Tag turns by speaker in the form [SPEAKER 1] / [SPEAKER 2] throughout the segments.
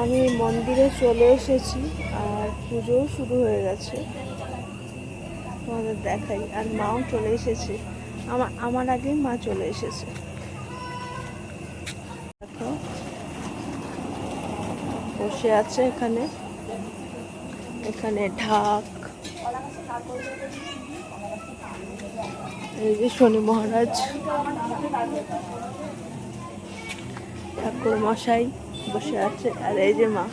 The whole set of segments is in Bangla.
[SPEAKER 1] আমি মন্দিরে চলে এসেছি আর পুজোও শুরু হয়ে গেছে, তোমাদের দেখাই। আর মাও চলে এসেছে, আমার আগেই মা চলে এসেছে। দেখো বসে আছে এখানে, এখানে ঢাক, এই যে শনি মহারাজ, ঠাকুর মশাই বসে আছে, আর এই যে মা।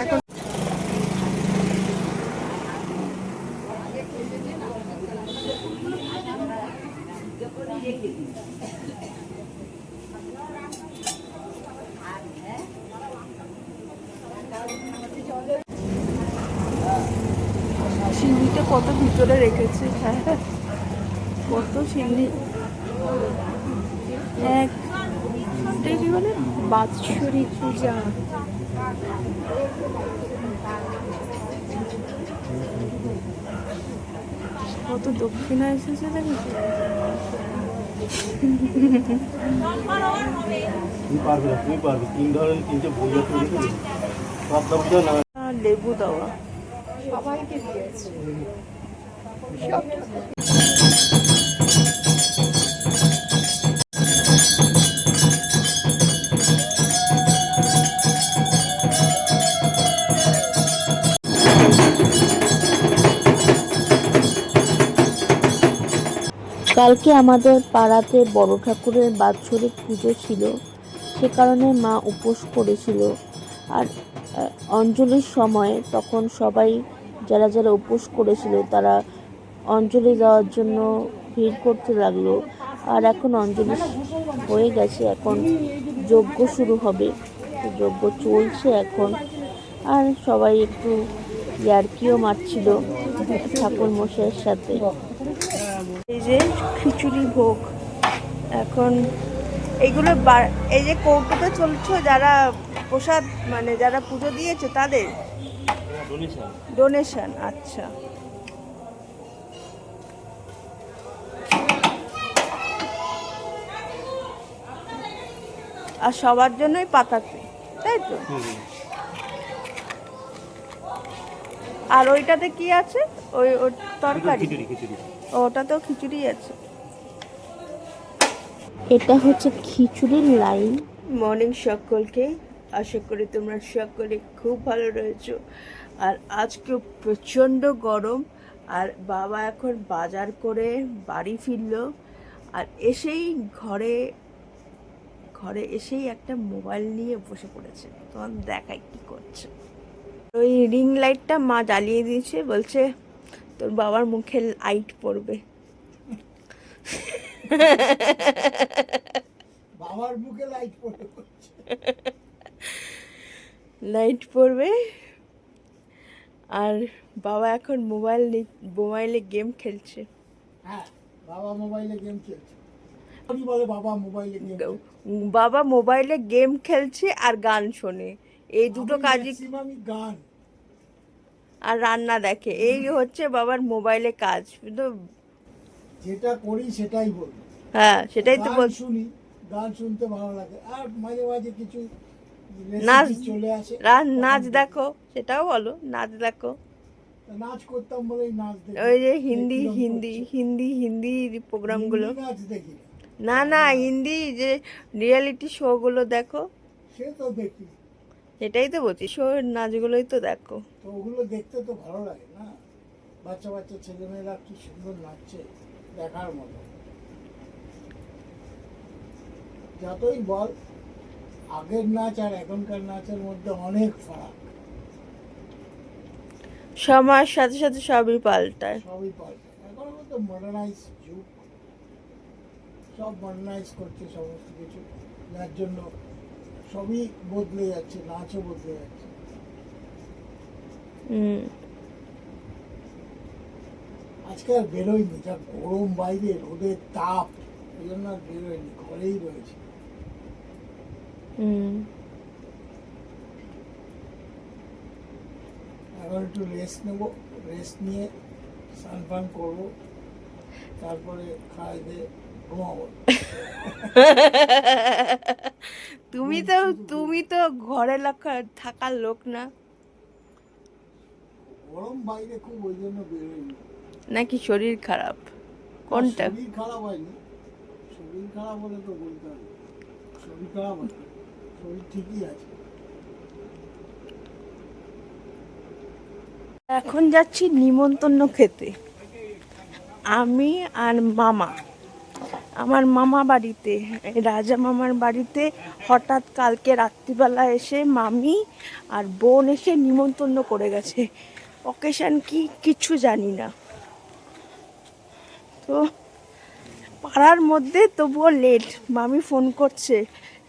[SPEAKER 1] এখন সিন্নিটা কত ভিতরে রেখেছে, হ্যাঁ কত সিন্নি। এক কি বলে বাৎসরিক পূজা, কত দক্ষিণা এসেছে দেখেছি। লেবু দেওয়া সবাইকে দিয়েছে। কালকে আমাদের পাড়াতে বড় ঠাকুরের বাৎসরিক পুজো ছিল, সে কারণে মা উপোস করেছিল। আর অঞ্জলির সময় তখন সবাই যারা যারা উপোস করেছিল তারা অঞ্জলি দেওয়ার জন্য ভিড় করতে লাগলো। আর এখন অঞ্জলি হয়ে গেছে, এখন যজ্ঞ শুরু হবে, যজ্ঞ চলছে এখন। আর সবাই একটু ইয়ার্কিও মারছিল ঠাকুর মশাইয়ের সাথে। এই যে খিচুড়ি ভোগ, এখন এইগুলো এই যে কৌটোতে চলছে, যারা প্রসাদ মানে যারা পুজো দিয়েছে তাদের ডোনেশন। আচ্ছা, আর সবার জন্যই পাতাতে, তাই তো? আর ওইটাতে কি আছে? ওই তরকারি, ওটাতেও খিচুড়ি আছে। এটা হচ্ছে খিচুড়ির লাইন। মর্নিং সকলকে, আশা করি তোমরা সকলে খুব ভালো রয়েছো। আর আজকে প্রচণ্ড গরম, আর বাবা এখন বাজার করে বাড়ি ফিরলো, আর এসেই ঘরে এসেই একটা মোবাইল নিয়ে বসে পড়েছে। তোমার দেখাই কি করছে। ওই রিং লাইটটা মা জ্বালিয়ে দিয়েছে, বলছে তোর বাবার মুখে লাইট পড়বে।
[SPEAKER 2] বাবার মুখে লাইট পড়বে,
[SPEAKER 1] লাইট পড়বে। আর বাবা এখন মোবাইলে গেম খেলছে।
[SPEAKER 2] হ্যাঁ, বাবা মোবাইলে গেম খেলছে। কি বলে বাবা মোবাইলে গেম খেলছে?
[SPEAKER 1] বাবা মোবাইলে গেম খেলছে আর গান শোনে, এই দুটো কাজই।
[SPEAKER 2] গান
[SPEAKER 1] আর রান্না দেখে, এই হচ্ছে বাবার মোবাইলে কাজ। কিন্তু
[SPEAKER 2] যেটা করি সেটাই বলি।
[SPEAKER 1] হ্যাঁ, সেটাই তো
[SPEAKER 2] শুনি, গান শুনতে ভালো লাগে। আর মাঝে মাঝে কিছু
[SPEAKER 1] নাচ
[SPEAKER 2] চলে আসে,
[SPEAKER 1] নাচ দেখো, সেটাও বলো নাচ দেখো।
[SPEAKER 2] নাচ করতাম বলেই নাচ দেখি।
[SPEAKER 1] ওই যে হিন্দি প্রোগ্রামগুলো।
[SPEAKER 2] নাচ দেখি
[SPEAKER 1] না হিন্দি যে রিয়েলিটি শো গুলো দেখো,
[SPEAKER 2] সে তো দেখি।
[SPEAKER 1] সেটাই তো বলছি, শো নাচগুলোই তো দেখো।
[SPEAKER 2] তো ওগুলো দেখতে তো ভালো লাগে না? বাচ্চা বাচ্চা ছেলেমেয়েরা কি সুন্দর নাচছে, দেখার মতো। যতই বল, আগের নাচ আর এখনকার নাচের মধ্যে অনেক ফারাক।
[SPEAKER 1] সময়ের সাথে সাথে সবই পাল্টায়।
[SPEAKER 2] এখন তো মডার্নাইজ যুগ, সব মডার্নাইজ করছে সমস্ত কিছু, যার জন্য সবই বদলে যাচ্ছে, নাচও বদলে যাচ্ছে। আজকে আর বেরোয়নি, যা গরম বাইরে, রোদের তাপ, এই জন্য আর বেরোয়নি, ঘরেই রয়েছে। আর এখন একটু রেস্ট নেবো, রেস্ট নিয়ে স্নান ফান করবো, তারপরে খাওয়া দিয়ে ঘুমাবো।
[SPEAKER 1] তুমি তো ঘরে থাকার লোক না,
[SPEAKER 2] গরম বাইরে খুব, ওই জন্য বেরোয়নি।
[SPEAKER 1] নাকি শরীর খারাপ? কোনটা?
[SPEAKER 2] শরীর খারাপ হয়নি, শরীর খারাপ হলে তো বলতে হবে, শরীর খারাপ হয়নি, শরীর ঠিকই আছে।
[SPEAKER 1] এখন যাচ্ছি নিমন্ত্রণ খেতে, আমি আর মামা। আমার মামা বাড়িতে, রাজা মামার বাড়িতে হঠাৎ কালকে রাত্রিবেলা এসে মামি আর বোন এসে নিমন্ত্রণ করে গেছে। অকেশান কি কিছু জানি না। তো পাড়ার মধ্যে তবুও লেট, মামি ফোন করছে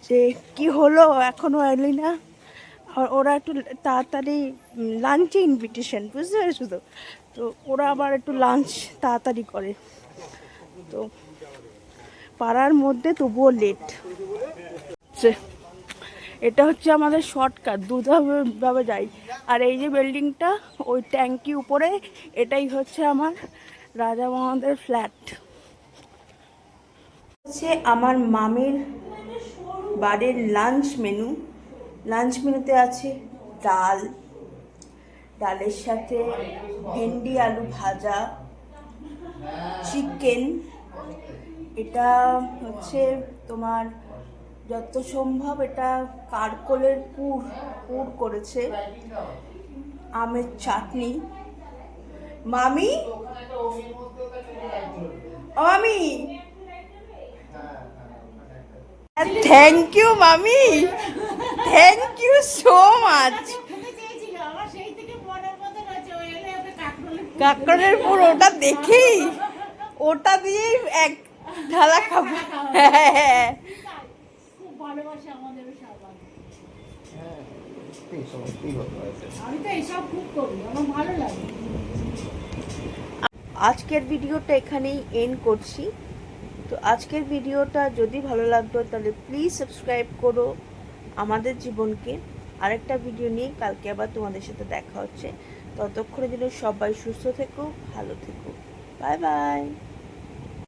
[SPEAKER 1] যে কি হলো এখনো এলি না। আর ওরা একটু তাড়াতাড়ি লাঞ্চে ইনভিটেশন, বুঝতে পেরেছো তো? তো ওরা আবার একটু লাঞ্চ তাড়াতাড়ি করে, তো পাড়ার মধ্যে তবুও লেট। এটা হচ্ছে আমাদের শর্টকাট, দুধাভাবে যাই। আর এই যে বিল্ডিংটা, ওই ট্যাঙ্কি উপরে, এটাই হচ্ছে আমার রাজা মামাদের ফ্ল্যাট। হচ্ছে আমার মামির বাড়ির লাঞ্চ মেনু। লাঞ্চ মেনুতে আছে ডাল, ডালের সাথে ভেন্ডি আলু ভাজা, চিকেন, এটা হচ্ছে তোমার যত সম্ভব এটা কারকলের পুর করেছে, আমের চাটনি। মামি, ও মামি, থ্যাংক ইউ মামি, থ্যাংক ইউ সো মাচ। কাঁকড়ের পুর, ওটা দেখেই, ওটা দিয়েই এক ঢালা খাবো। হ্যাঁ, আজকের ভিডিওটা এখানেই এন্ড করছি। তো আজকের ভিডিওটা যদি ভালো লাগতো তাহলে প্লিজ সাবস্ক্রাইব করো আমাদের জীবনকে। আরেকটা ভিডিও নিয়ে কালকে আবার তোমাদের সাথে দেখা হচ্ছে। ততক্ষণের জন্য সবাই সুস্থ থেকো, ভালো থেকো, বাই বাই।